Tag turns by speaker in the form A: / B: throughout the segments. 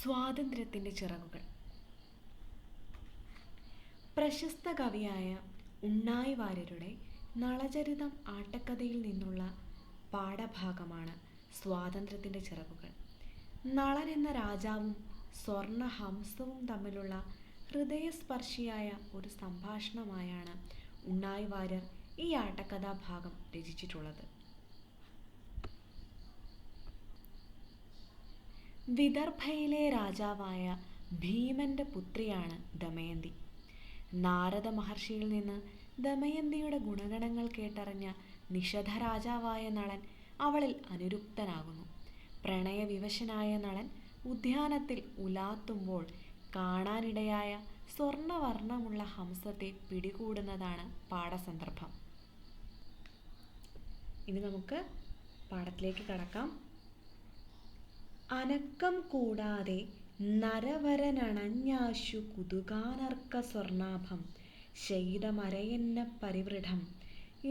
A: സ്വാതന്ത്ര്യത്തിൻ്റെ ചിറകുകൾ. പ്രശസ്ത കവിയായ ഉണ്ണായി വാര്യരുടെ നളചരിതം ആട്ടക്കഥയിൽ നിന്നുള്ള പാഠഭാഗമാണ് സ്വാതന്ത്ര്യത്തിൻ്റെ ചിറകുകൾ. നളൻ എന്ന രാജാവും സ്വർണഹംസവും തമ്മിലുള്ള ഹൃദയസ്പർശിയായ ഒരു സംഭാഷണമായാണ് ഉണ്ണായി വാര്യർ ഈ ആട്ടക്കഥാഭാഗം രചിച്ചിട്ടുള്ളത്. വിദർഭയിലെ രാജാവായ ഭീമന്റെ പുത്രിയാണ് ദമയന്തി. നാരദ മഹർഷിയിൽ നിന്ന് ദമയന്തിയുടെ ഗുണഗണങ്ങൾ കേട്ടറിഞ്ഞ നിഷധ രാജാവായ നളൻ അവളിൽ അനുരക്തനാകുന്നു. പ്രണയവിവശനായ നളൻ ഉദ്യാനത്തിൽ ഉലാത്തുമ്പോൾ കാണാനിടയായ സ്വർണവർണ്ണമുള്ള ഹംസത്തെ പിടികൂടുന്നതാണ് പാഠസന്ദർഭം. ഇനി നമുക്ക് പാഠത്തിലേക്ക് കടക്കാം. അനക്കം കൂടാതെ നരവരനണഞ്ഞാശു കുതുകാനർക്ക സ്വർണാഭം ശൈതമരയെന്ന പരിവൃഢം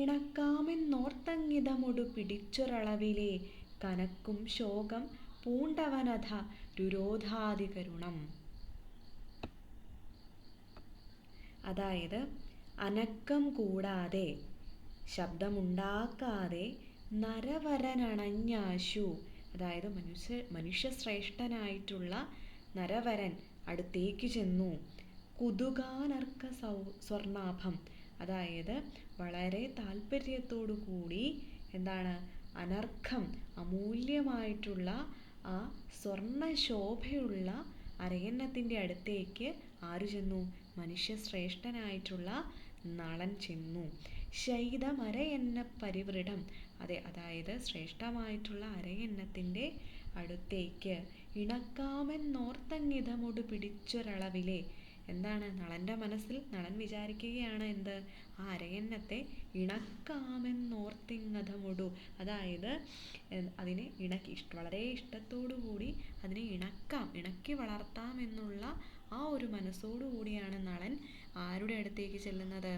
A: ഇണക്കാമെന്നോർത്തങ്ങിതമൊടു പിടിച്ചൊരളവിലെ കനക്കും ശോകം പൂണ്ടവനധ രുരോധാതികരുണം. അതായത് അനക്കം കൂടാതെ, ശബ്ദമുണ്ടാക്കാതെ, നരവരനണഞ്ഞാശു, അതായത് മനുഷ്യശ്രേഷ്ഠനായിട്ടുള്ള നരവരൻ അടുത്തേക്ക് ചെന്നു. കുതുകാനർക്ക സ്വർണാഭം, അതായത് വളരെ താല്പര്യത്തോടു കൂടി എന്താണ് അനർഘം അമൂല്യമായിട്ടുള്ള ആ സ്വർണശോഭയുള്ള അരയന്നത്തിൻ്റെ അടുത്തേക്ക് ആര് ചെന്നു? മനുഷ്യശ്രേഷ്ഠനായിട്ടുള്ള നളൻ ചെന്നു. ശൈതമരയെന്ന പരിവൃഢം, അതായത് ശ്രേഷ്ഠമായിട്ടുള്ള അരയന്നത്തിൻ്റെ അടുത്തേക്ക് ഇണക്കാമെന്നോർത്തങ്ങിതമൊടു പിടിച്ചൊരളവിലെ, എന്താണ് നളൻ്റെ മനസ്സിൽ നളൻ വിചാരിക്കുകയാണ് എന്ത്? ആ അരയന്നത്തെ ഇണക്കാമെന്നോർത്തിങ്ങതമൊടു, അതായത് അതിനെ വളരെ ഇഷ്ടത്തോടു കൂടി അതിനെ ഇണക്കി വളർത്താം എന്നുള്ള ആ ഒരു മനസ്സോടു കൂടിയാണ് നളൻ ആരുടെ അടുത്തേക്ക് ചെല്ലുന്നത്?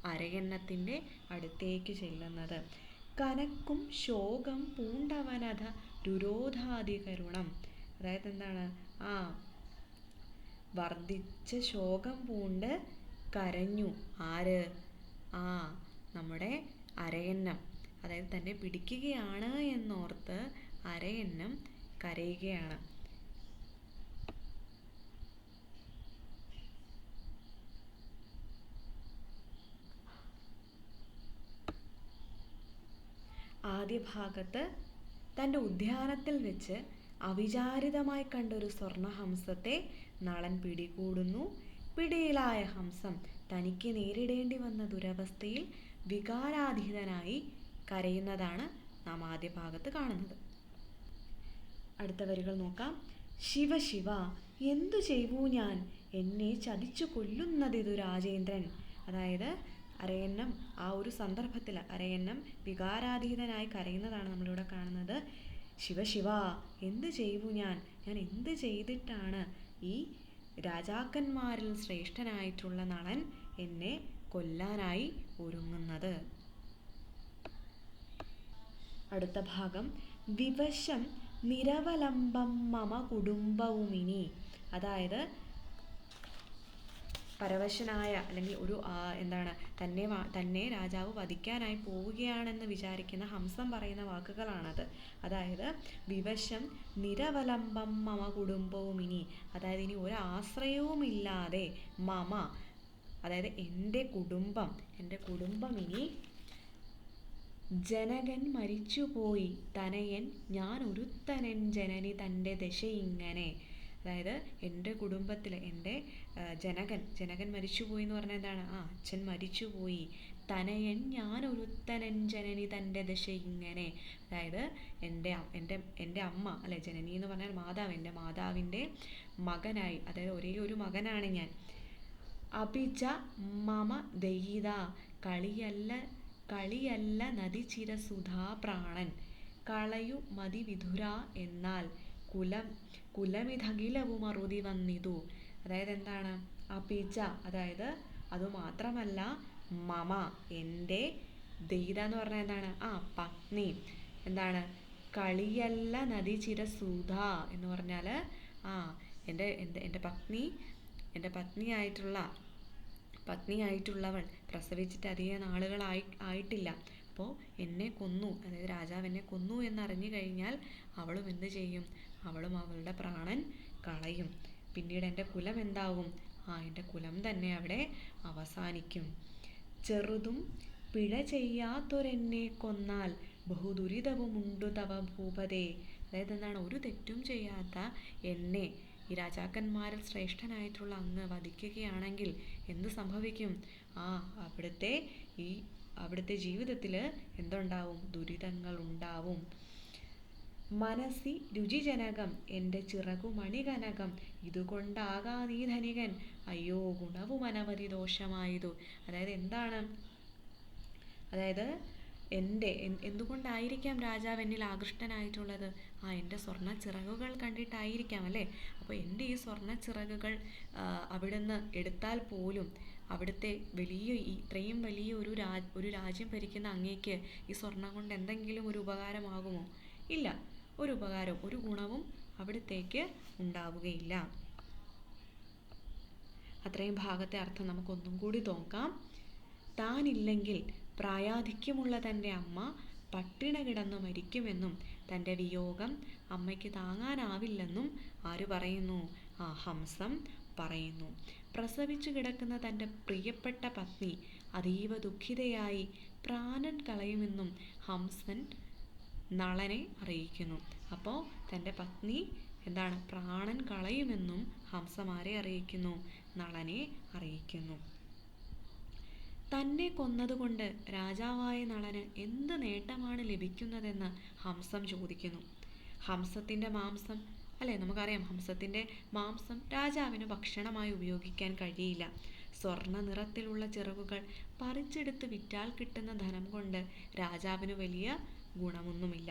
A: അരയന്നത്തിൻ്റെ അടുത്തേക്ക് ചെല്ലുന്നത്. കനക്കും ശോകം പൂണ്ടവനധ രുരോധാതികരുണം, അതായത് എന്താണ് വർദ്ധിച്ച ശോകം പൂണ്ട് കരഞ്ഞു. ആര്? നമ്മുടെ അരയന്നം, അതായത് തന്നെ പിടിക്കുകയാണ് എന്നോർത്ത് അരയന്നം കരയുകയാണ്. ആദ്യ ഭാഗത്ത് തൻ്റെ ഉദ്യാനത്തിൽ വെച്ച് അവിചാരിതമായി കണ്ടൊരു സ്വർണഹംസത്തെ നളൻ പിടികൂടുന്നു. പിടിയിലായ ഹംസം തനിക്ക് നേരിടേണ്ടി വന്ന ദുരവസ്ഥയിൽ വികാരാധീനനായി കരയുന്നതാണ് നാം ആദ്യ ഭാഗത്ത് കാണുന്നത്. അടുത്ത വരികൾ നോക്കാം. ശിവ ശിവ എന്തു ചെയ്വൂ ഞാൻ, എന്നെ ചതിച്ചു കൊല്ലുന്നതിതു രാജേന്ദ്രൻ. അതായത് അരയന്നം ആ ഒരു സന്ദർഭത്തിൽ അരയന്നം വികാരാധീനനായി കരയുന്നതാണ് നമ്മളിവിടെ കാണുന്നത്. ശിവ ശിവ എന്ത് ചെയ്വൂ ഞാൻ എന്ത് ചെയ്തിട്ടാണ് ഈ രാജാക്കന്മാരിൽ ശ്രേഷ്ഠനായിട്ടുള്ള നളൻ എന്നെ കൊല്ലാനായി ഒരുങ്ങുന്നത്? അടുത്ത ഭാഗം. വിവശം നിരവലംബം മമ കുടുംബവുമിനി, അതായത് പരവശനായ അല്ലെങ്കിൽ ഒരു തന്നെ രാജാവ് വധിക്കാനായി പോവുകയാണെന്ന് വിചാരിക്കുന്ന ഹംസം പറയുന്ന വാക്കുകളാണത്. അതായത് വിവശം നിരവലംബം മമ കുടുംബവുമിനി, അതായത് ഇനി ഒരാശ്രയവുമില്ലാതെ മമ, അതായത് എൻ്റെ കുടുംബം ഇനി ജനകൻ മരിച്ചുപോയി തനയൻ ഞാൻ ഒരുത്തനൻ ജനനി തൻ്റെ ദശയിങ്ങനെ, അതായത് എൻ്റെ കുടുംബത്തിൽ എൻ്റെ ജനകൻ മരിച്ചുപോയി എന്ന് പറഞ്ഞാൽ എന്താണ്? അച്ഛൻ മരിച്ചുപോയി. തനയൻ ഞാൻ ഒരുത്തനൻ ജനനി തൻ്റെ ദശയിങ്ങനെ, അതായത് എൻ്റെ അമ്മ അല്ലെ, ജനനി എന്ന് പറഞ്ഞാൽ മാതാവ്, എൻ്റെ മാതാവിൻ്റെ മകനായി, അതായത് ഒരേ ഒരു മകനാണ് ഞാൻ. അഭിജ മമ ദയിത കളിയല്ല നദി ചിരസുധാ പ്രാണൻ കളയു മതി വിധുര എന്നാൽ കുലമിതകിലവും അറുതി വന്നിതു. അതായത് എന്താണ്? അപിജ, അതായത് അതുമാത്രമല്ല മമ എൻ്റെ, ദയിത എന്ന് പറഞ്ഞാൽ എന്താണ്? പത്നി. എന്താണ്? കളിയല്ല നദി ചിരസുധ എന്ന് പറഞ്ഞാൽ എൻ്റെ പത്നിയായിട്ടുള്ളവൾ പ്രസവിച്ചിട്ട് അധികം ആയിട്ടില്ല. അപ്പോൾ എന്നെ കൊന്നു, അതായത് രാജാവ് എന്നെ കൊന്നു എന്നറിഞ്ഞു കഴിഞ്ഞാൽ അവളും എന്ത് ചെയ്യും? അവളും അവളുടെ പ്രാണൻ കളയും. പിന്നീട് എൻ്റെ കുലം എന്താവും? എൻ്റെ കുലം തന്നെ അവിടെ അവസാനിക്കും. ചെറുതും പിഴ ചെയ്യാത്തൊരെന്നെ കൊന്നാൽ ബഹുദുരിതവുമുണ്ടു തവ ഭൂപതേ. അതായത് എന്താണ്? ഒരു തെറ്റും ചെയ്യാത്ത എന്നെ, ഈ രാജാക്കന്മാരിൽ ശ്രേഷ്ഠനായിട്ടുള്ള അങ്ങ് വധിക്കുകയാണെങ്കിൽ എന്ത് സംഭവിക്കും? അവിടുത്തെ ജീവിതത്തിൽ എന്തുണ്ടാവും? ദുരിതങ്ങൾ ഉണ്ടാവും. മനസ്സി രുചിജനകം എൻ്റെ ചിറകുമണികനകം ഇതുകൊണ്ടാകാ നീ ധനികൻ അയ്യോ ഗുണവും അനവധി ദോഷമായതു. അതായത് എന്താണ്? അതായത് എന്തുകൊണ്ടായിരിക്കാം രാജാവ് എന്നിൽ ആകൃഷ്ടനായിട്ടുള്ളത്? എൻ്റെ സ്വർണ്ണ ചിറകുകൾ കണ്ടിട്ടായിരിക്കാം അല്ലേ? അപ്പോൾ എൻ്റെ ഈ സ്വർണ്ണ ചിറകുകൾ അവിടുന്ന് എടുത്താൽ പോലും അവിടുത്തെ ഇത്രയും വലിയ ഒരു രാജ്യം ഭരിക്കുന്ന അങ്ങേക്ക് ഈ സ്വർണം കൊണ്ട് എന്തെങ്കിലും ഒരു ഉപകാരമാകുമോ? ഇല്ല, ഒരു ഉപകാരവും ഒരു ഗുണവും അവിടത്തേക്ക് ഉണ്ടാവുകയില്ല. അത്രയും ഭാഗത്തെ അർത്ഥം നമുക്കൊന്നും കൂടി നോക്കാം. താനില്ലെങ്കിൽ പ്രായാധിക്യമുള്ള തൻ്റെ അമ്മ പട്ടിണ കിടന്നു മരിക്കുമെന്നും തൻ്റെ വിയോഗം അമ്മയ്ക്ക് താങ്ങാനാവില്ലെന്നും ആര് പറയുന്നു? ഹംസം പറയുന്നു. പ്രസവിച്ചു കിടക്കുന്ന തൻ്റെ പ്രിയപ്പെട്ട പത്നി അതീവ ദുഃഖിതയായി പ്രാണൻ കളയുമെന്നും ഹംസൻ നളനെ അറിയിക്കുന്നു. അപ്പോൾ തൻ്റെ പത്നി എന്താണ്? പ്രാണൻ കളയുമെന്നും ഹംസമാരെ അറിയിക്കുന്നു? നളനെ അറിയിക്കുന്നു. തന്നെ കൊന്നതുകൊണ്ട് രാജാവായ നളന് എന്ത് നേട്ടമാണ് ലഭിക്കുന്നതെന്ന് ഹംസം ചോദിക്കുന്നു. ഹംസത്തിൻ്റെ മാംസം അല്ലേ, നമുക്കറിയാം ഹംസത്തിൻ്റെ മാംസം രാജാവിന് ഭക്ഷണമായി ഉപയോഗിക്കാൻ കഴിയില്ല. സ്വർണ്ണ നിറത്തിലുള്ള ചിറകുകൾ പറിച്ചെടുത്ത് വിറ്റാൽ കിട്ടുന്ന ധനം കൊണ്ട് രാജാവിന് വലിയ ഗുണമൊന്നുമില്ല.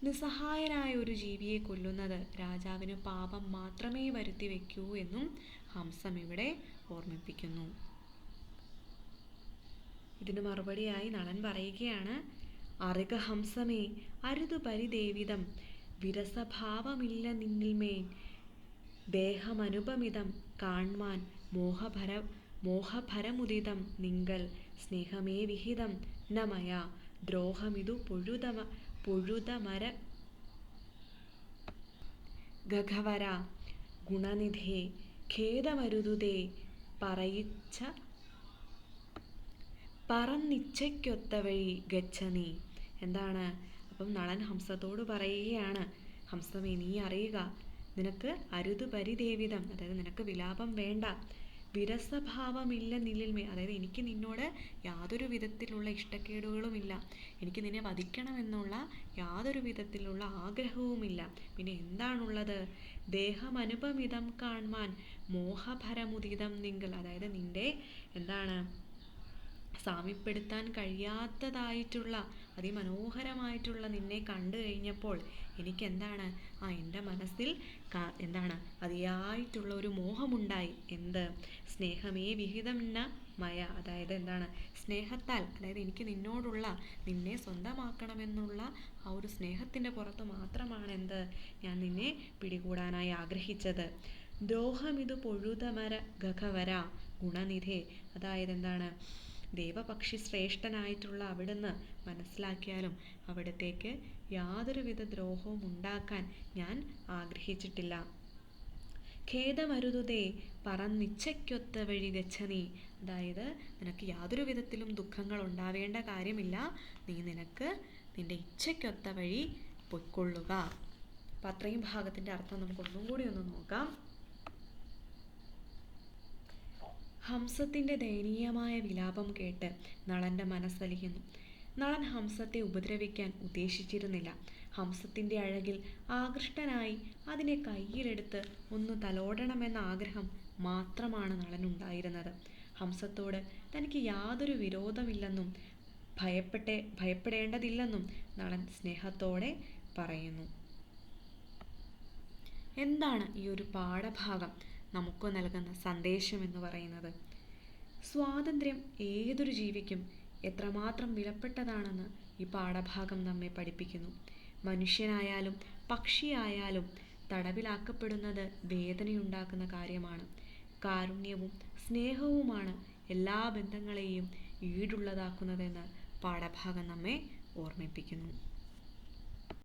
A: നിസ്സഹായനായ ഒരു ജീവിയെ കൊല്ലുന്നത് രാജാവിന് പാപം മാത്രമേ വരുത്തി വയ്ക്കൂ എന്നും ഹംസം ഇവിടെ ഓർമ്മിപ്പിക്കുന്നു. ഇതിന് മറുപടിയായി നളൻ പറയുകയാണ്: അറിക ഹംസമേ അരുതു പരിദേവിതം വിരസഭാവമില്ല നിന്നിൽമേൻ ദേഹമനുപമിതം കാൺമാൻ മോഹഭരമുദിതം നിങ്കൽ സ്നേഹമേ വിഹിതം നമയ ദ്രോഹമിതു പൊഴുതമര ഗഘവര ഗുണനിധേ ഖേദമരുതുതേ പറന്നിച്ഛയ്ക്കൊത്ത വഴി ഗച്ഛ നീ. എന്താണ്? അപ്പം നളൻ ഹംസത്തോട് പറയുകയാണ്: ഹംസമേ, നീ അറിയുക, നിനക്ക് അരുത് പരിദേവിതം, അതായത് നിനക്ക് വിലാപം വേണ്ട. വിരസഭാവമില്ല നിന്നിൽമേ, അതായത് എനിക്ക് നിന്നോട് യാതൊരു വിധത്തിലുള്ള ഇഷ്ടക്കേടുകളുമില്ല. എനിക്ക് നിന്നെ വധിക്കണമെന്നുള്ള യാതൊരു വിധത്തിലുള്ള ആഗ്രഹവുമില്ല. പിന്നെ എന്താണുള്ളത്? ദേഹമനുപമിതം കാൺമാൻ മോഹഭരമുദിതം നിങ്കൽ, അതായത് നിന്റെ എന്താണ് സാമ്യപ്പെടുത്താൻ കഴിയാത്തതായിട്ടുള്ള അതിമനോഹരമായിട്ടുള്ള നിന്നെ കണ്ടു കഴിഞ്ഞപ്പോൾ എനിക്ക് എന്താണ്? എൻ്റെ മനസ്സിൽ എന്താണ് അതിയായിട്ടുള്ള ഒരു മോഹമുണ്ടായി. എന്ത്? സ്നേഹമേ വിഹിതം ന മയ, അതായത് എന്താണ്? സ്നേഹത്താൽ, അതായത് എനിക്ക് നിന്നെ സ്വന്തമാക്കണമെന്നുള്ള ആ ഒരു സ്നേഹത്തിൻ്റെ പുറത്ത് മാത്രമാണ് എന്ത്? ഞാൻ നിന്നെ പിടികൂടാനായി ആഗ്രഹിച്ചത്. ദ്രോഹമിതു പൊഴുതമര ഗഘവര ഗുണനിധേ, അതായത് എന്താണ്? ദേവപക്ഷി ശ്രേഷ്ഠനായിട്ടുള്ള അവിടുന്ന് മനസ്സിലാക്കിയാലും അവിടത്തേക്ക് യാതൊരുവിധ ദ്രോഹവും ഉണ്ടാക്കാൻ ഞാൻ ആഗ്രഹിച്ചിട്ടില്ല. ഖേദമരുതുതേ പറന്നിച്ഛയ്ക്കൊത്ത വഴി ഗച്ഛ നീ, അതായത് നിനക്ക് യാതൊരു വിധത്തിലും ദുഃഖങ്ങൾ ഉണ്ടാവേണ്ട കാര്യമില്ല. നിന്റെ ഇച്ഛയ്ക്കൊത്ത വഴി പൊയ്ക്കൊള്ളുക. അപ്പം അത്രയും ഭാഗത്തിൻ്റെ അർത്ഥം നമുക്കൊന്നും കൂടി ഒന്ന് നോക്കാം. ഹംസത്തിൻ്റെ ദയനീയമായ വിലാപം കേട്ട് നളൻ്റെ മനസ്സലിയുന്നു. നളൻ ഹംസത്തെ ഉപദ്രവിക്കാൻ ഉദ്ദേശിച്ചിരുന്നില്ല. ഹംസത്തിൻ്റെ അഴകിൽ ആകൃഷ്ടനായി അതിനെ കയ്യിലെടുത്ത് ഒന്ന് തലോടണമെന്ന ആഗ്രഹം മാത്രമാണ് നളനുണ്ടായിരുന്നത്. ഹംസത്തോട് തനിക്ക് യാതൊരു വിരോധമില്ലെന്നും ഭയപ്പെടേണ്ടതില്ലെന്നും നളൻ സ്നേഹത്തോടെ പറയുന്നു. എന്താണ് ഈ ഒരു പാഠഭാഗം നമുക്ക് നൽകുന്ന സന്ദേശം എന്ന് പറയുന്നത്? സ്വാതന്ത്ര്യം ഏതൊരു ജീവിക്കും എത്രമാത്രം വിലപ്പെട്ടതാണെന്ന് ഈ പാഠഭാഗം നമ്മെ പഠിപ്പിക്കുന്നു. മനുഷ്യനായാലും പക്ഷിയായാലും തടവിലാക്കപ്പെടുന്നത് വേദനയുണ്ടാക്കുന്ന കാര്യമാണ്. കാരുണ്യവും സ്നേഹവുമാണ് എല്ലാ ബന്ധങ്ങളെയും ഈടുള്ളതാക്കുന്നതെന്ന് പാഠഭാഗം നമ്മെ ഓർമ്മിപ്പിക്കുന്നു.